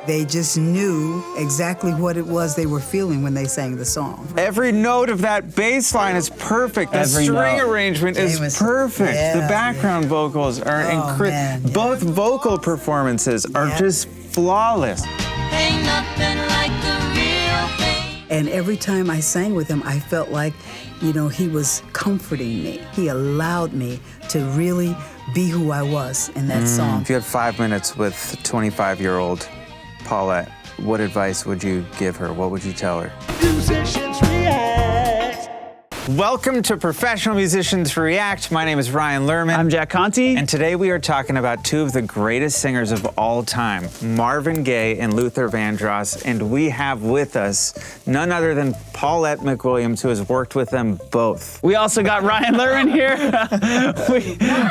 They just knew exactly what it was they were feeling when they sang the song. Every note of that bass line is perfect. The Every string note. arrangement is perfect. Yeah, the background vocals are incredible. man, yeah. Both vocal performances are just flawless. Ain't nothing like the real thing. And every time I sang with him, I felt like, you know, he was comforting me. He allowed me to really be who I was in that song. If you had 5 minutes with 25-year-old Paulette, what advice would you give her? What would you tell her? Musicians React. Welcome to Professional Musicians React. My name is Ryan Lerman. I'm Jack Conte. And today we are talking about two of the greatest singers of all time, Marvin Gaye and Luther Vandross. And we have with us none other than Paulette McWilliams, who has worked with them both. We also got Ryan Lerman here.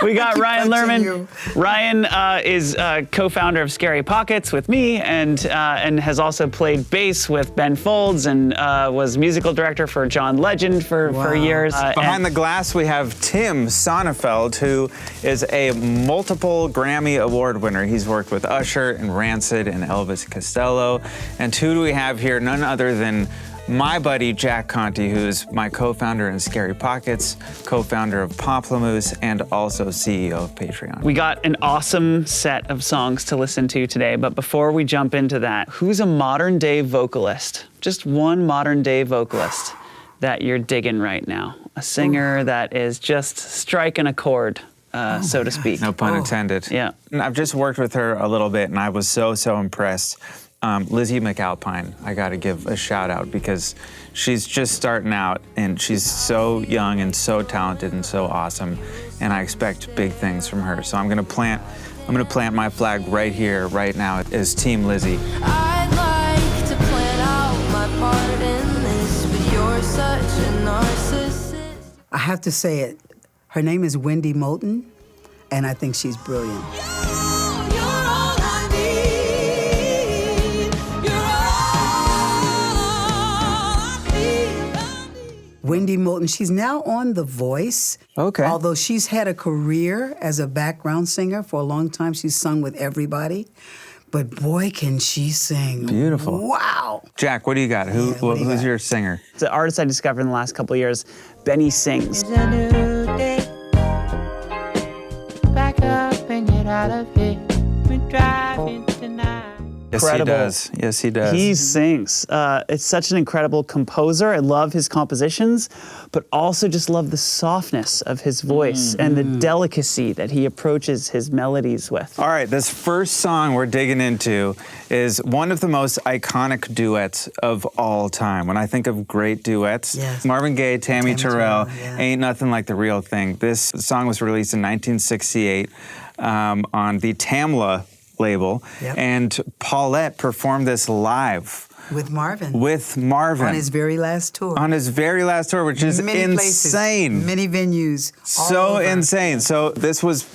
we got Ryan Lerman. Ryan is co-founder of Scary Pockets with me, and has also played bass with Ben Folds, and was musical director for John Legend for years. Behind the glass, we have Tim Sonnefeld, who is a multiple Grammy Award winner. He's worked with Usher and Rancid and Elvis Costello. And who do we have here? None other than my buddy Jack Conte, who's my co-founder in Scary Pockets, co-founder of Pomplamoose, and also CEO of Patreon. We got an awesome set of songs to listen to today, but before we jump into that, who's a modern day vocalist? Just one modern day vocalist that you're digging right now? A singer that is just striking a chord, so to speak. No pun intended. Yeah. And I've just worked with her a little bit, and I was so impressed. Lizzie McAlpine, I gotta give a shout out because she's just starting out and she's so young and so talented and so awesome, and I expect big things from her. So I'm gonna plant my flag right here, right now, as Team Lizzie. I'd like to plan out my part in this, but you're such a narcissist. I have to say it. Her name is Wendy Moulton, and I think she's brilliant. You're all I need. You're all I need. Wendy Moulton, she's now on The Voice. Okay. Although she's had a career as a background singer for a long time. She's sung with everybody. But boy, can she sing. Beautiful. Wow. Jack, what do you got? what do you Who's got? your singer? The artist I discovered in the last couple of years, Benny Sings. It's a new day. Back up and get out of here. We're driving tonight. Yes, he Incredible. does. Yes, he does. He sings. It's such an incredible composer. I love his compositions, but also just love the softness of his voice and the delicacy that he approaches his melodies with. All right, this first song we're digging into is one of the most iconic duets of all time. When I think of great duets, Yes. Marvin Gaye, Tammy Terrell, yeah. Ain't Nothing Like the Real Thing. This song was released in 1968 on the Tamla label, Yep. and Paulette performed this live With Marvin. with Marvin On his very last tour. on his very last tour, which is Many insane. places, many venues. all So over. insane. So this was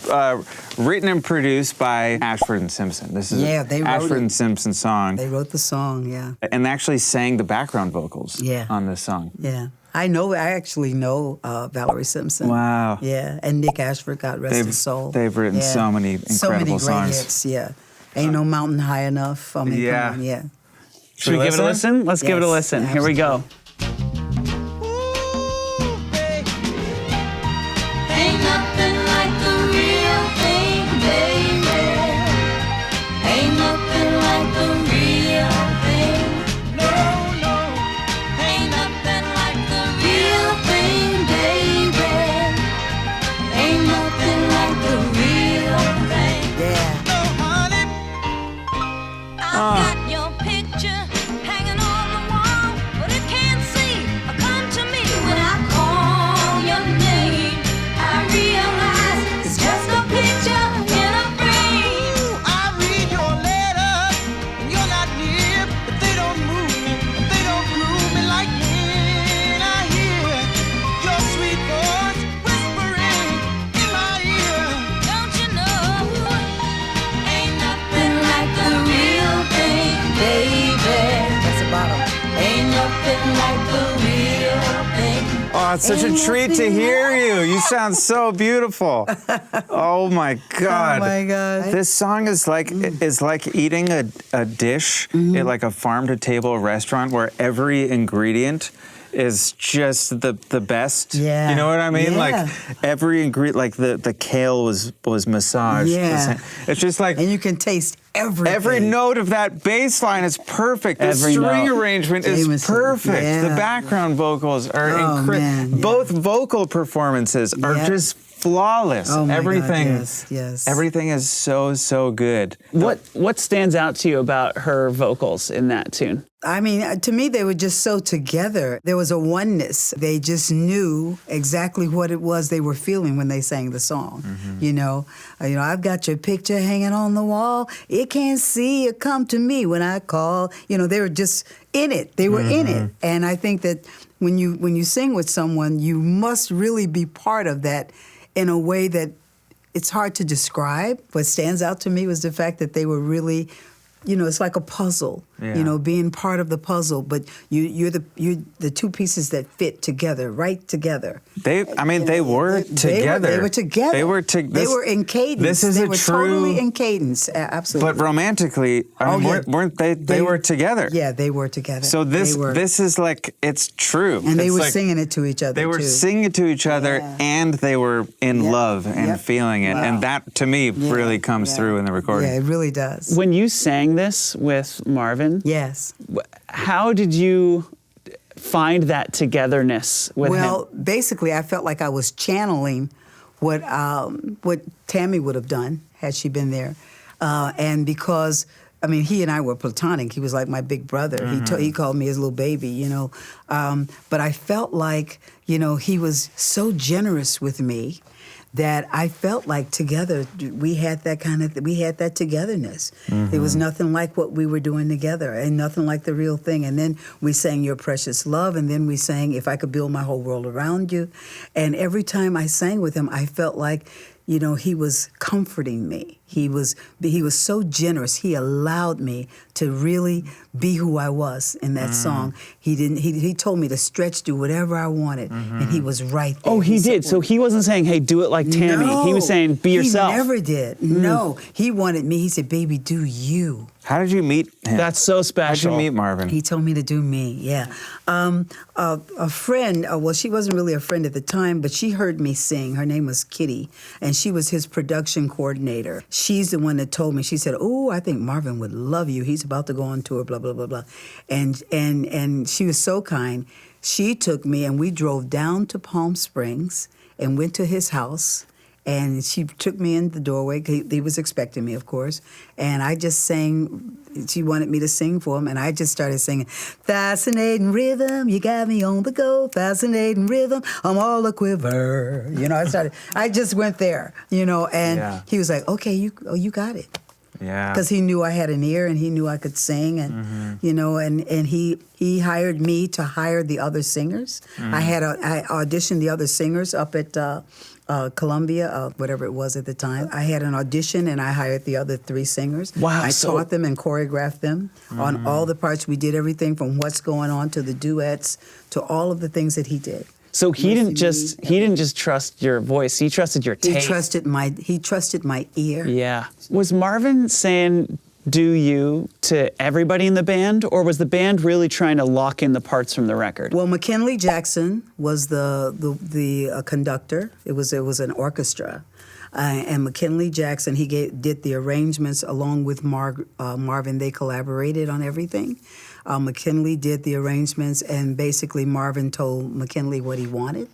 written and produced by Ashford and Simpson. This is Yeah, an they wrote Ashford it. and Simpson song, They wrote the song, yeah. and actually sang the background vocals Yeah. on this song. Yeah. I actually know Valerie Simpson. Wow. Yeah, and Nick Ashford, God rest his soul. they've written Yeah. so many So many incredible great songs. hits, yeah. Ain't no mountain high enough. I mean, Yeah. come on, yeah. Should we give it a listen? Let's give it a Yes, listen. Here we go. Ain't nothing like the real thing, baby. Ain't nothing like the real thing. No, no. Ain't nothing like the real thing, baby. Ain't nothing like the real thing. Yeah. I've got your picture hanging on the wall, but it can't it's such a treat to hear you. You sound so beautiful. Oh my God. Oh my God. This song is like eating a dish at like a farm to table restaurant where every ingredient is just the best. Yeah. You know what I mean? Yeah. Like every ingredient, like the kale was massaged. Yeah. It's just like And you can taste everything. every note of that bass line is perfect. The Every string note. arrangement is Jameson, perfect. yeah. The background vocals are Oh, incredible. man, yeah. Both vocal performances are Yeah. just flawless. Oh my Everything. God, yes. Everything is so good. What stands out to you about her vocals in that tune? I mean, to me, they were just so together. There was a oneness. They just knew exactly what it was they were feeling when they sang the song. You know, I've got your picture hanging on the wall. It can't see you come to me when I call. You know, they were just in it. They were in it. And I think that when you sing with someone, you must really be part of that in a way that it's hard to describe. What stands out to me was the fact that they were really, it's like a puzzle. Yeah. Being part of the puzzle, but you're the two pieces that fit together, right together. They were together. They were together. They were They were in cadence. This is they a were true. totally in cadence. Absolutely. But romantically, I mean, yeah. weren't they? They were together. Yeah, they were together. So They were. this is like it's true. and they It's were like, singing it to each other. They were too. singing it to each other, Yeah. and they were in Yep. love and Yep. feeling it, Wow. and that to me really comes Yeah. through in the recording. Yeah, it really does. When you sang this with Marvin, Yes. how did you find that togetherness with him? Well, basically, I felt like I was channeling what Tammy would have done had she been there, and because he and I were platonic. He was like my big brother. He called me his little baby, But I felt like he was so generous with me that I felt like together we had that togetherness. It was nothing like what we were doing together, and nothing like the real thing. And then we sang Your Precious Love, and then we sang If I Could Build My Whole World Around You. And every time I sang with him, I felt like he was comforting me. He was so generous. He allowed me to really be who I was in that song. He told me to stretch, do whatever I wanted, and he was right there. Oh, he did. So he wasn't saying, "Hey, do it like Tammy." No, He was saying, "Be yourself." He never did. No, he wanted me. He said, "Baby, do you." How did you meet him? That's so How did special. you meet Marvin? He told me to do me, yeah. A friend, well, she wasn't really a friend at the time, but she heard me sing. Her name was Kitty, and she was his production coordinator. She's the one that told me. She said, "Oh, I think Marvin would love you. He's about to go on tour, blah, blah, blah, blah." And she was so kind. She took me, and we drove down to Palm Springs and went to his house. And she took me in the doorway. He was expecting me, of course. And I just sang. She wanted me to sing for him. And I just started singing, "Fascinating rhythm, you got me on the go. Fascinating rhythm, I'm all a quiver." I just went there, And he was like, "Okay, you got it." Yeah. Because he knew I had an ear and he knew I could sing. And, and he hired me to hire the other singers. I auditioned the other singers up at Columbia, whatever it was at the time. I had an audition and I hired the other 3 singers. Wow, I so- taught them and choreographed them on all the parts. We did everything from What's Going On to the duets to all of the things that he did. So he didn't just trust your voice. He trusted your He taste. trusted my ear. Yeah. Was Marvin saying "do you" to everybody in the band, or was the band really trying to lock in the parts from the record? Well, McKinley Jackson was the conductor. It was an orchestra, and McKinley Jackson did the arrangements along with Marvin. They collaborated on everything. McKinley did the arrangements, and basically Marvin told McKinley what he wanted.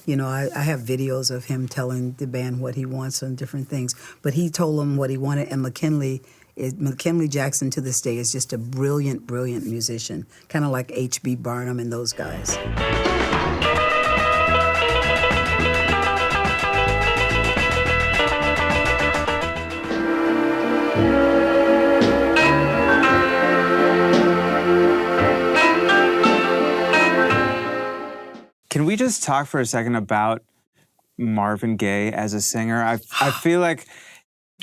I have videos of him telling the band what he wants on different things, but he told them what he wanted, and McKinley Jackson to this day is just a brilliant, brilliant musician, kind of like H.B. Barnum and those guys. Can we just talk for a second about Marvin Gaye as a singer? I feel like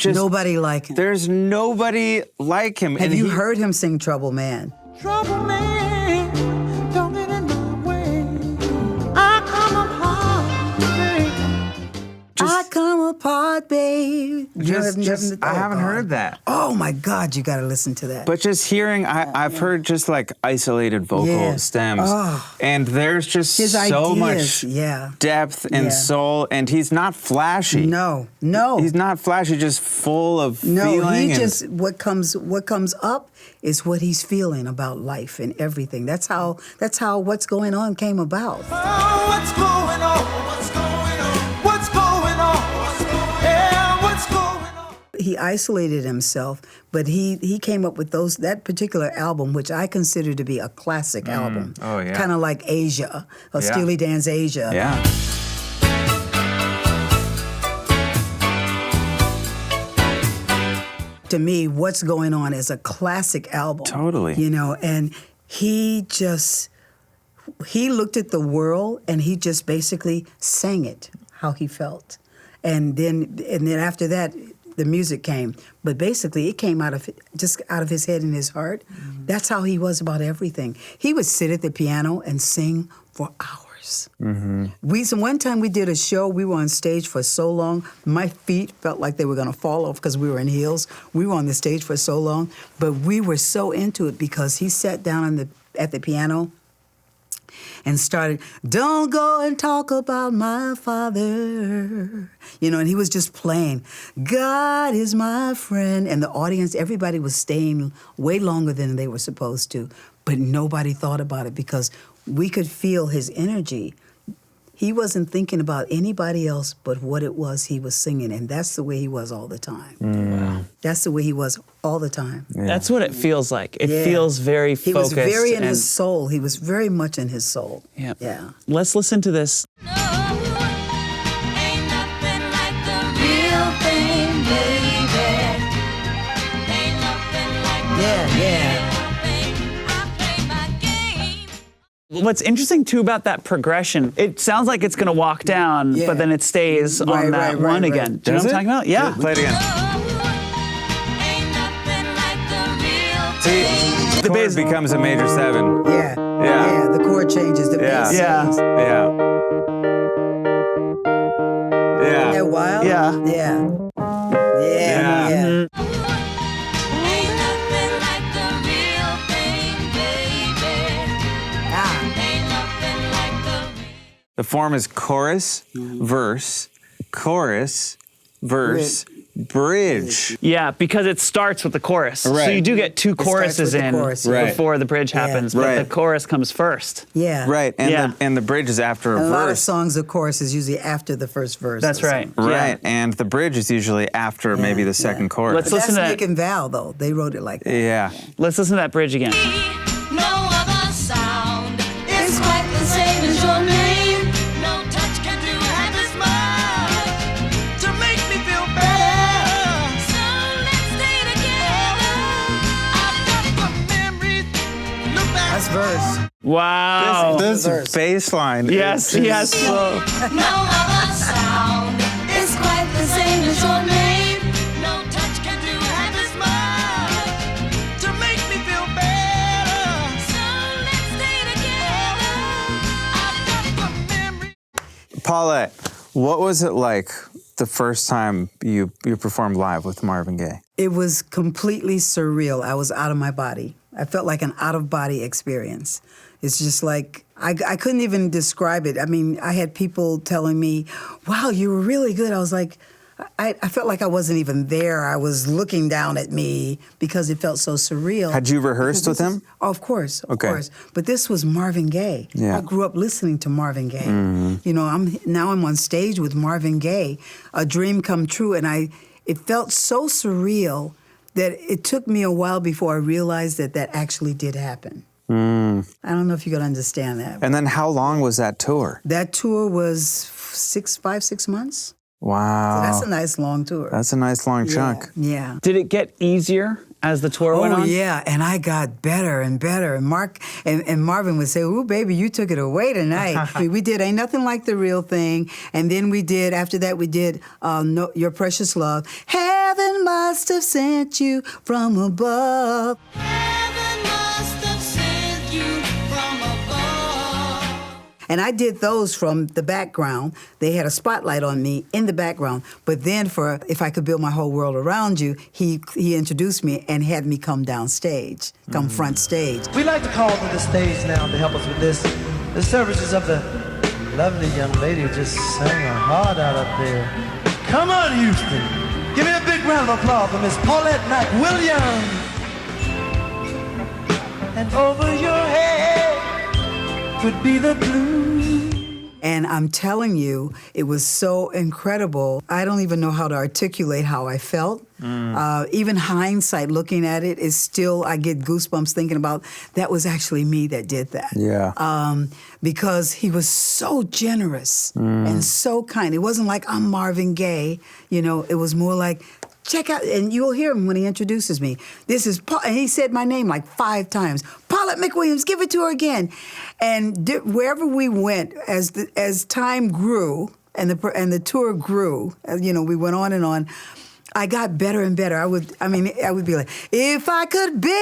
Nobody like him. there's nobody like him. Have and you he- heard him sing Trouble Man? Trouble man, don't get in my way. I come up apart, babe. I haven't heard that. Oh my God, you got to listen to that. But just hearing, I've heard just like isolated vocal Yeah. stems, Oh. and there's just His so ideas, much yeah. depth and Yeah. soul, and he's not flashy. no. He's not flashy, just full of No, feeling. he and, just what comes up is what he's feeling about life and everything. That's how What's Going On came about. What's going on? What's going on? What's going on? Yeah, what's going on? He isolated himself, but he came up with that particular album, which I consider to be a classic album. Oh, yeah. Kind of like Asia, or Yeah. Steely Dan's Asia. yeah. To me, What's Going On is a classic album. Totally. You know, and he looked at the world and he just basically sang it how he felt. And then after that, the music came. But basically, it came out of his head and his heart. Mm-hmm. That's how he was about everything. He would sit at the piano and sing for hours. Mm-hmm. One time we did a show. We were on stage for so long, my feet felt like they were going to fall off because we were in heels. We were on the stage for so long, but we were so into it because he sat down at the piano and started, "Don't go and talk about my father." You know, and he was just playing, "God is my friend." And the audience, everybody was staying way longer than they were supposed to, but nobody thought about it because we could feel his energy. He wasn't thinking about anybody else but what it was he was singing, and that's the way he was all the time. Wow. That's the way he was all the time. That's what it feels like. It Yeah. feels very He focused. was very in and- his soul. He was very much in his soul. Yeah. Yeah. Let's listen to this. No, ain't nothing like the real thing, baby. Ain't nothing like the Yeah, yeah. real thing. I play my game. What's interesting too about that progression, it sounds like it's going to walk down, Yeah. but then it stays on Right, that right, one right, again. right. Do you know what I'm talking about? Yeah. Play it again. Ain't nothing like the real See, thing. the bass becomes a major 7. Yeah. Yeah. Yeah. The chord changes. The Yeah. bass. Yeah. Yeah. Isn't that Yeah. wild? Yeah. Yeah. Yeah. Yeah. Yeah. Ain't nothing like the real thing, baby. Ah. Ain't nothing like the The form is chorus, verse, chorus, verse, bridge. Yeah, because it starts with the chorus. So Right. you do get two starts choruses with the in chorus, yeah. Right. before the bridge happens, but Right. the chorus comes first. Yeah. Right, and Yeah. the bridge is after a A lot of verse. songs, of course, is usually after the first verse. That's or right. something. Right, and the bridge is usually after maybe the second yeah. chorus. Let's But listen that's to Nick that. and Val, though. They wrote it like that. Yeah. Let's listen to that bridge again. no other sound. It's quite the same as your name. No touch can do half as much To make me feel better. So let's stay together. I've got the memories. Look back. That's verse. Wow. This verse. bass line. Yes, yes. No other sound. It's quite the same as your name. No touch can do half as much To make me feel better. So let's stay together. I've got the memories. Paulette, what was it like the first time you performed live with Marvin Gaye? It was completely surreal. I was out of my body. I felt like an out-of-body experience. It's just like, I couldn't even describe it. I mean, I had people telling me, "Wow, you were really good." I was like, I felt like I wasn't even there. I was looking down at me because it felt so surreal. Had you rehearsed Because with this him? is- of course, of Okay. course. But this was Marvin Gaye. Yeah. Mm-hmm. I grew up listening to Marvin Gaye. You know, I'm on stage with Marvin Gaye, a dream come true, and it felt so surreal that it took me a while before I realized that actually did happen. I don't know if you could understand that. And then how long was that tour? That tour was 5-6 months. Wow. That's a nice long tour. That's a nice long chunk. Yeah. Did it get easier as the tour went Oh on? yeah, and I got better and better. And Mark and Marvin would say, "Ooh, baby, you took it away tonight." we did "Ain't Nothing Like the Real Thing," and then after that we did "Your Precious Love." Heaven must have sent you from above. Heaven must have sent you from above. And I did those from the background. They had a spotlight on me in the background. But then for If I Could Build My Whole World Around You, he introduced me and had me come downstage, come front stage. We like to call to the stage now to help us with this. The services of the lovely young lady who just sang her heart out up there. Come on, Houston. Give me a big round of applause for Miss Paulette Knight Williams. And over your head could be the blue. And I'm telling you, it was so incredible. I don't even know how to articulate how I felt. Even hindsight, looking at it, is still, I get goosebumps thinking about that was actually me that did that. Yeah. Because he was so generous and so kind. It wasn't like I'm Marvin Gaye, you know. It was more like, check out, and you'll hear him when he introduces me. This is Paul, and he said my name like 5 times. Paulette McWilliams, give it to her again. And wherever we went, as time grew and the tour grew, you know, we went on and on. I got better and better. I would be like, if I could build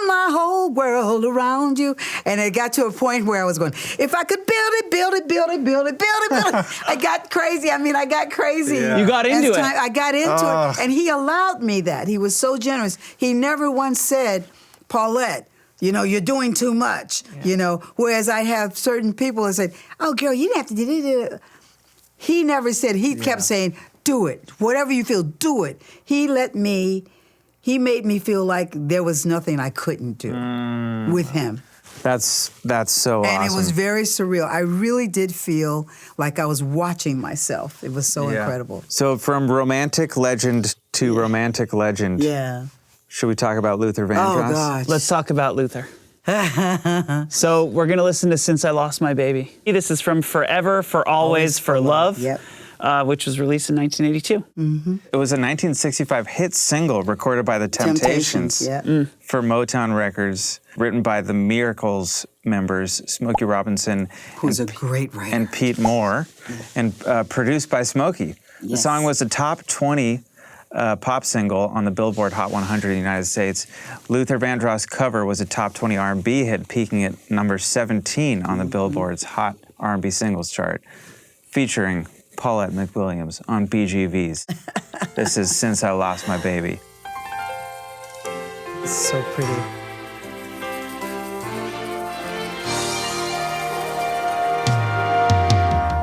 my whole world around you. And it got to a point where I was going, if I could build it, build it, build it, build it, build it, build it. I got crazy. I got crazy. Yeah. You got into it. I got into it. And he allowed me that. He was so generous. He never once said, Paulette, you know, you're doing too much, you know. Whereas I have certain people that said, oh, girl, you didn't have to do it. He never said, he kept saying, do it. Whatever you feel, do it. He made me feel like there was nothing I couldn't do with him. That's so awesome. And it was very surreal. I really did feel like I was watching myself. It was so incredible. So from romantic legend to romantic legend, Yeah. should we talk about Luther Vandross? Oh, gosh. Let's talk about Luther. So we're going to listen to Since I Lost My Baby. This is from Forever, For Always, For Love, Yep. Which was released in 1982. It was a 1965 hit single recorded by the Temptations yeah. for Motown Records, written by the Miracles members, Smokey Robinson Who's a great writer. and Pete Moore, and produced by Smokey. The Yes. song was a top 20 pop single on the Billboard Hot 100 in the United States. Luther Vandross' cover was a top 20 R&B hit, peaking at number 17 on the Billboard's Hot R&B Singles chart, featuring Paulette McWilliams on BGVs. This is Since I Lost My Baby. So pretty.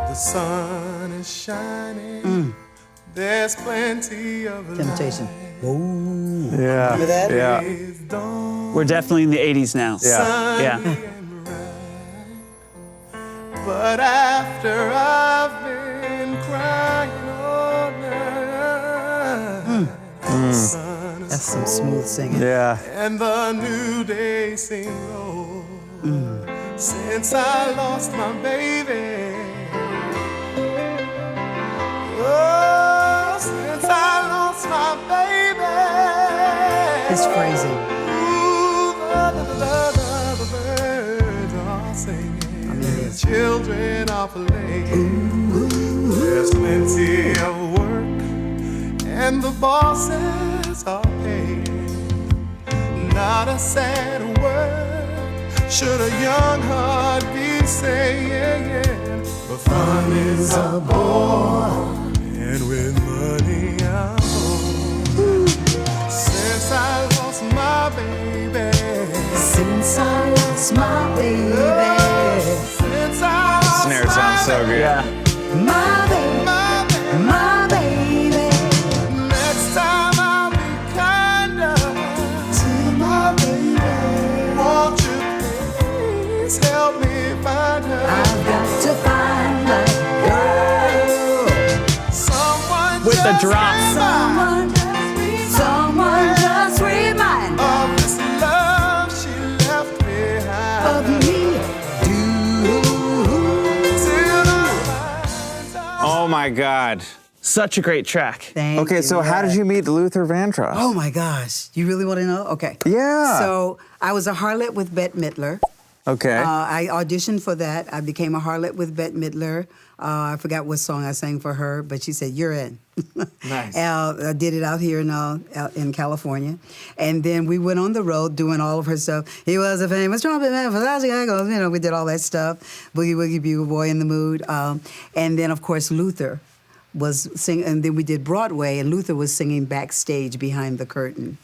The sun is shining. There's plenty of Temptation. light. Yeah. Remember that? Yeah. It's dawn, We're definitely in the 80s now. Yeah. Yeah. and bright. But after I've been crying all night, the sun is That's some smooth singing. Yeah. and the new day seems old. Since I lost my baby. Oh, since I lost my baby. It's phrasing. Ooh, the birds are singing. The children are playing. There's plenty of work, and the bosses are paying. Not a sad word should a young heart be saying. But fun is a bore, and with money I'm home. Since I lost my baby. Since I lost my baby. Since I lost Snare sounds so good. Yeah. My baby. my baby. My baby. Next time I'll be kinder to my baby. Won't you please help me find her? I've got to find a girl. Someone With the just drop. Someone just remind me of this love she left behind. of me. Till I find Oh my God. Such a great track. Thank Okay, you. so how did you meet Luther Vandross? Oh my gosh. You really want to know? Okay. Yeah. So I was a harlot with Bette Midler. Okay. I auditioned for that. I became a harlot with Bette Midler. I forgot what song I sang for her, but she said, "You're in." Nice. I did it out here out in California, and then we went on the road doing all of her stuff. He was a famous trumpet man for Chicago. You know, we did all that stuff. Boogie Woogie Bugle Boy in the Mood, and then of course Luther was singing, and then we did Broadway, and Luther was singing backstage behind the curtain,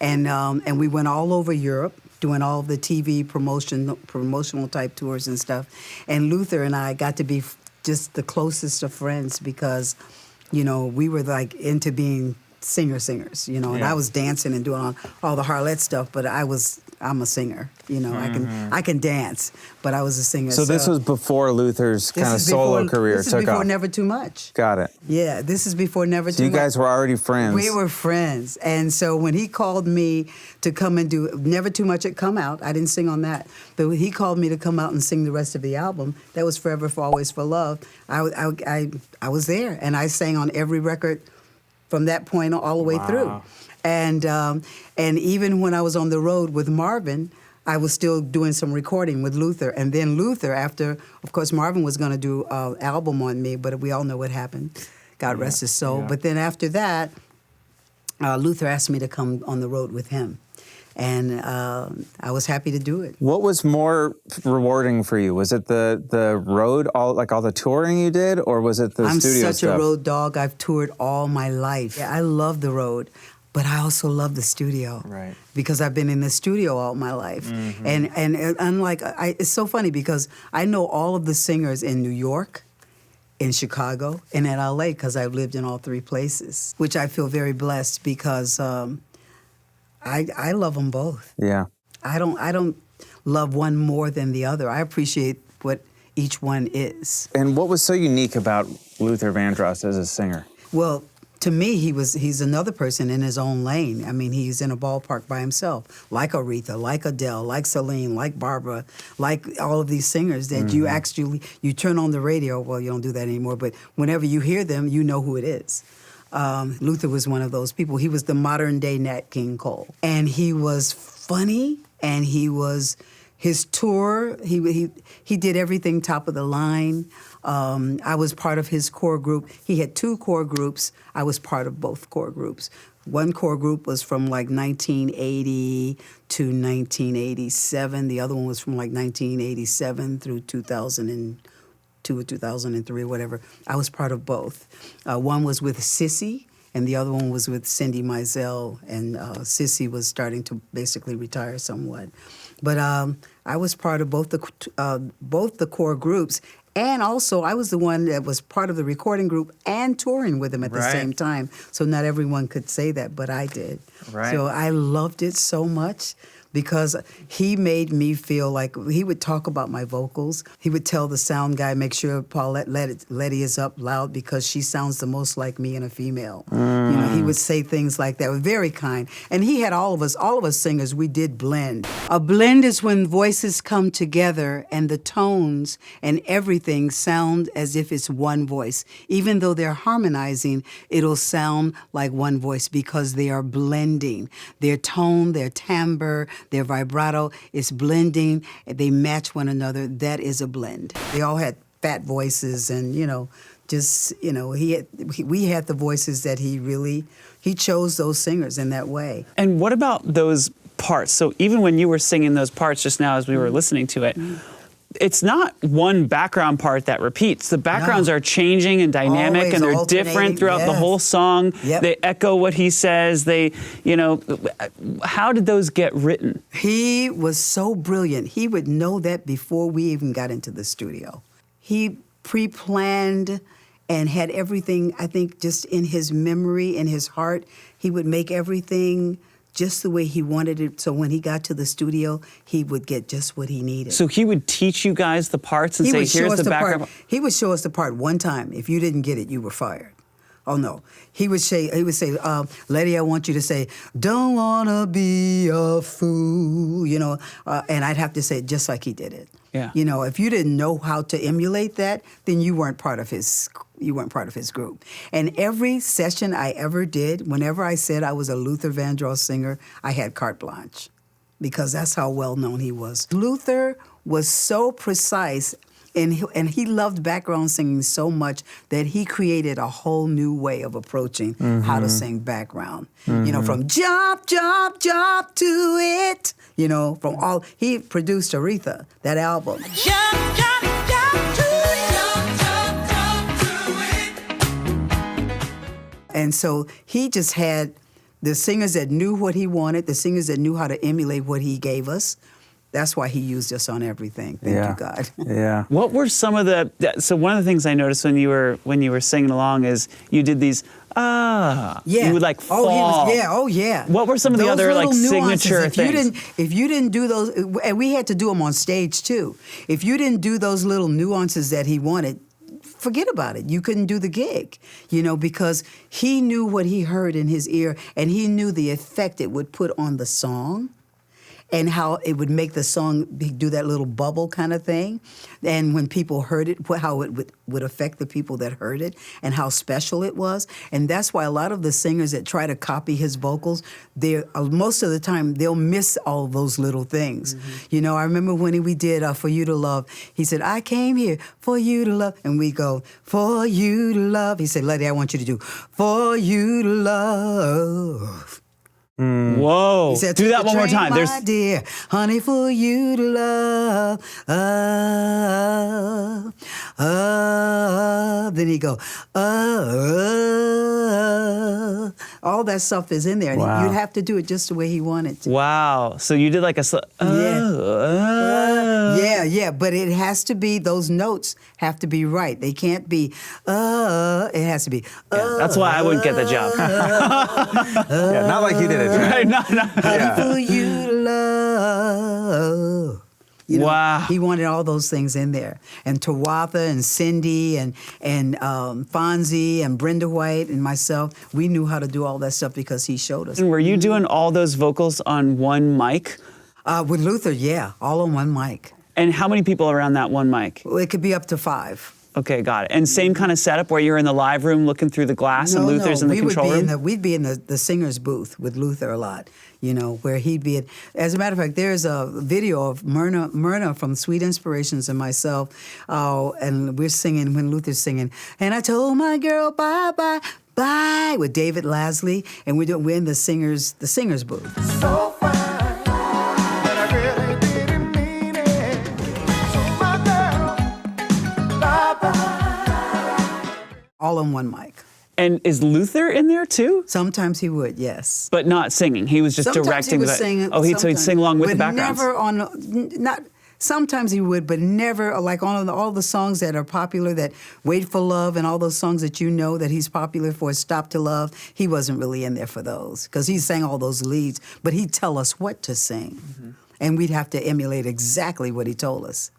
and we went all over Europe doing all the TV promotional type tours and stuff, and Luther and I got to be just the closest of friends because, you know, we were like into being singers, you know, and Yeah. I was dancing and doing all the Harlette stuff, but I'm a singer, you know, I can dance, but I was a singer. So this was before Luther's kind of solo career This is took before off. Never Too Much. Got it. Yeah, this is before Never So Too you Much. guys were already friends. We were friends. And so when he called me to come and do Never Too Much had come out, I didn't sing on that, but when he called me to come out and sing the rest of the album, that was Forever for Always for Love, I was there, and I sang on every record from that point all the way through. And even when I was on the road with Marvin, I was still doing some recording with Luther. And then Luther, after, of course, Marvin was going to do an album on me, but we all know what happened. God rest his soul. Yeah. But then after that, Luther asked me to come on the road with him. And I was happy to do it. What was more rewarding for you? Was it the road, all the touring you did, or was it the I'm studio such stuff? a road dog. I've toured all my life. I love the road, but I also love the studio. Right. Because I've been in the studio all my life. Mm-hmm. And unlike, it's so funny because I know all of the singers in New York, in Chicago, and in LA because I've lived in all three places, which I feel very blessed because I love them both. Yeah. I don't love one more than the other. I appreciate what each one is. And what was so unique about Luther Vandross as a singer? Well, to me, he's another person in his own lane. I mean, he's in a ballpark by himself, like Aretha, like Adele, like Celine, like Barbara, like all of these singers that you actually, you turn on the radio, well, you don't do that anymore, but whenever you hear them, you know who it is. Luther was one of those people. He was the modern day Nat King Cole. And he was funny, and his tour, he did everything top of the line. I was part of his core group. He had two core groups. I was part of both core groups. One core group was from like 1980 to 1987. The other one was from like 1987 through 2002 or 2003 or whatever. I was part of both. One was with Sissy, and the other one was with Cindy Mizell, and Sissy was starting to basically retire somewhat. But I was part of both the core groups, and also I was the one that was part of the recording group and touring with him at the Right. same time. So not everyone could say that, but I did. Right. So I loved it so much because he made me feel like he would talk about my vocals. He would tell the sound guy, make sure Paulette Letty is up loud because she sounds the most like me and a female. You know, he would say things like that. Very kind. And he had all of us singers, we did blend. A blend is when voices come together and the tones and everything sound as if it's one voice. Even though they're harmonizing, it'll sound like one voice because they are blending. Their tone, their timbre, their vibrato is blending. They match one another. That is a blend. They all had fat voices, and we had the voices that he chose those singers in that way. And what about those parts? So even when you were singing those parts just now as we were listening to it, it's not one background part that repeats. The backgrounds No. are changing and dynamic, Always and they're alternating, different throughout the yes. whole song. Yep. They echo what he says. How did those get written? He was so brilliant. He would know that before we even got into the studio. He pre-planned and had everything, I think, just in his memory, in his heart. He would make everything just the way he wanted it. So when he got to the studio, he would get just what he needed. So he would teach you guys the parts and He say, would show here's us the background. part. He would show us the part one time. If you didn't get it, you were fired. Oh no. He would say, Letty, I want you to say, don't wanna be a fool, and I'd have to say it just like he did it. Yeah. If you didn't know how to emulate that, then you weren't part of his group. And every session I ever did, whenever I said I was a Luther Vandross singer, I had carte blanche because that's how well known he was. Luther was so precise And he loved background singing so much that he created a whole new way of approaching how to sing background. You know, from jump, jump, jump to it. You know, from all, he produced Aretha, that album. Jump, jump, jump to it. Jump, jump, jump to it. And so he just had the singers that knew what he wanted, the singers that knew how to emulate what he gave us. That's why he used us on everything. Thank you, God. Yeah. What were some of the? So one of the things I noticed when you were singing along is you did these Yeah. You would like fall. Oh yeah. What were some of the Those other, like, little nuances, signature things? If you didn't do those, and we had to do them on stage too. If you didn't do those little nuances that he wanted, forget about it. You couldn't do the gig, you know, because he knew what he heard in his ear, and he knew the effect it would put on the song, and how it would make the song do that little bubble kind of thing. And when people heard it, how it would affect the people that heard it, and how special it was. And that's why a lot of the singers that try to copy his vocals, most of the time, they'll miss all those little things. You know, I remember when we did For You to Love, he said, I came here for you to love. And we go, for you to love. He said, Letty, I want you to do, for you to love. Whoa! He said, Do "Take that the one more train, time. my dear, honey, for you to love. Then he go, all that stuff is in there. And Wow. you'd have to do it just the way he wanted to. Wow. So you did like a Yeah, but it has to be, those notes have to be right. They can't be, it has to be, That's why I wouldn't get the job. Yeah, not like you did it, Jack. No. Yeah. for you to love. You know, Wow. He wanted all those things in there. And Tawatha and Cindy and Fonzie and Brenda White and myself, we knew how to do all that stuff because he showed us. And were you doing all those vocals on one mic? With Luther, yeah, all on one mic. And how many people around that one mic? Well, it could be up to 5. Okay, got it. And same kind of setup where you're in the live room looking through the glass and Luther's in the control room? We'd be in the singer's booth with Luther a lot, you know, where he'd be. As a matter of fact, there's a video of Myrna from Sweet Inspirations and myself, and we're singing when Luther's singing, and I told my girl bye bye bye with David Lasley, and we're in the singer's booth. So fine, but I really didn't mean it. So my girl, bye-bye. All on one mic. And is Luther in there too? Sometimes he would, yes. But not singing. He was just Sometimes directing. he was singing. So he'd sometimes. sing along with But the backgrounds. Never sometimes he would, but never like on all the songs that are popular, that Wait for Love and all those songs that you know that he's popular for, Stop to Love, he wasn't really in there for those because he sang all those leads, but he'd tell us what to sing. And we'd have to emulate exactly what he told us.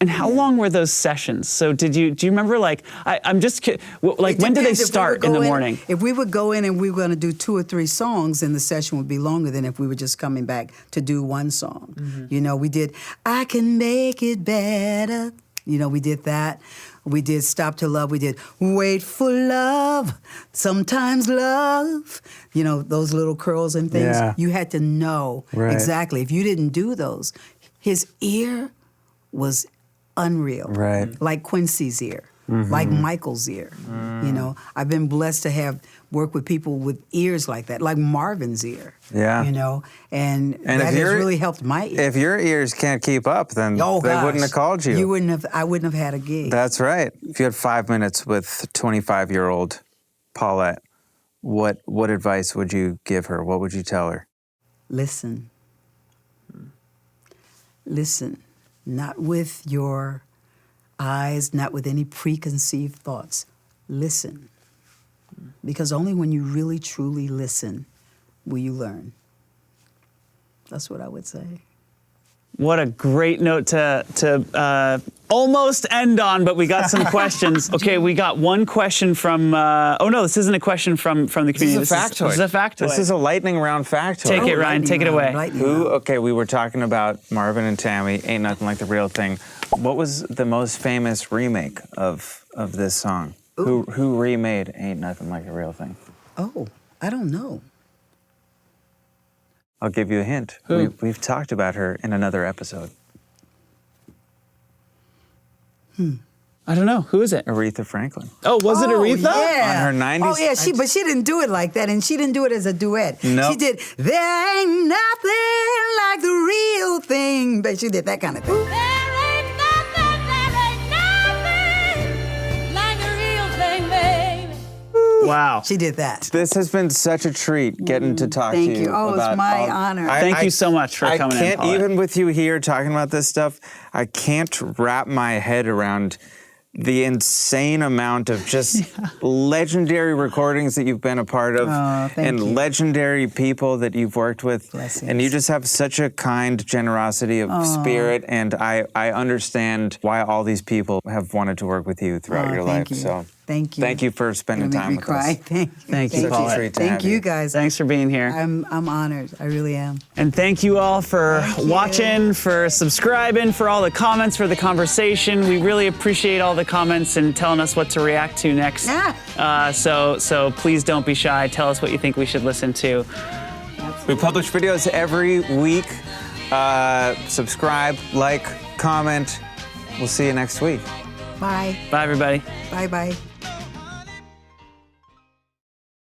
And how long were those sessions? So do you remember, like, I'm just, like, It when did they depends. If we start would in the go morning? If we would go in and we were going to do 2 or 3 songs, then the session would be longer than if we were just coming back to do one song. You know, we did I Can Make It Better. You know, we did that. We did Stop to Love. We did Wait for Love. Sometimes Love. You know, those little curls and things. Yeah. You had to know Right. exactly. If you didn't do those, his ear was unreal. Right. Like Quincy's ear, like Michael's ear. You know, I've been blessed to have worked with people with ears like that, like Marvin's ear. Yeah. You know, and And that if has you're- really helped my ear. If your ears can't keep up, then Oh, they gosh. wouldn't have called you. I wouldn't have had a gig. That's right. If you had 5 minutes with 25-year-old Paulette, what advice would you give her? What would you tell her? Listen. Listen, not with your eyes, not with any preconceived thoughts. Listen. Because only when you really, truly listen will you learn. That's what I would say. What a great note to almost end on, but we got some questions. Okay, we got one question from. Oh no, this isn't a question from the community. This is a factoid. This is a factoid. This is a lightning round factoid. Take it, Ryan. lightning Take it round, away. lightning Who? round. Okay, we were talking about Marvin and Tammy. Ain't nothing like the real thing. What was the most famous remake of this song? Who remade Ain't Nothing Like the Real Thing? Oh, I don't know. I'll give you a hint. We've talked about her in another episode. I don't know. Who is it? Aretha Franklin. Oh, was it Aretha? Yeah. On her 90s? Oh yeah, but she didn't do it like that, and she didn't do it as a duet. No. She did "There Ain't Nothing Like the Real Thing," but she did that kind of thing. There ain't nothing like the real thing, baby. Wow. She did that. This has been such a treat getting to talk Thank to you. you. Oh, it's about my all- honor. Thank you so much for coming in, I can't, Paula. even with you here talking about this stuff, I can't wrap my head around the insane amount of just legendary recordings that you've been a part of thank and you. legendary people that you've worked with. Blessings. And you just have such a kind generosity of spirit, and I understand why all these people have wanted to work with you throughout your life. Thank you. So Thank you. thank you for spending Gonna time make with me cry. us. Thank you. Thank you, Such a Paula. treat to Thank have you guys. Thanks for being here. I'm honored. I really am. And thank you all for watching, for subscribing, for all the comments, for the conversation. We really appreciate all the comments and telling us what to react to next. So please don't be shy. Tell us what you think we should listen to. We publish videos every week. Subscribe, like, comment. We'll see you next week. Bye. Bye, everybody. Bye. Bye.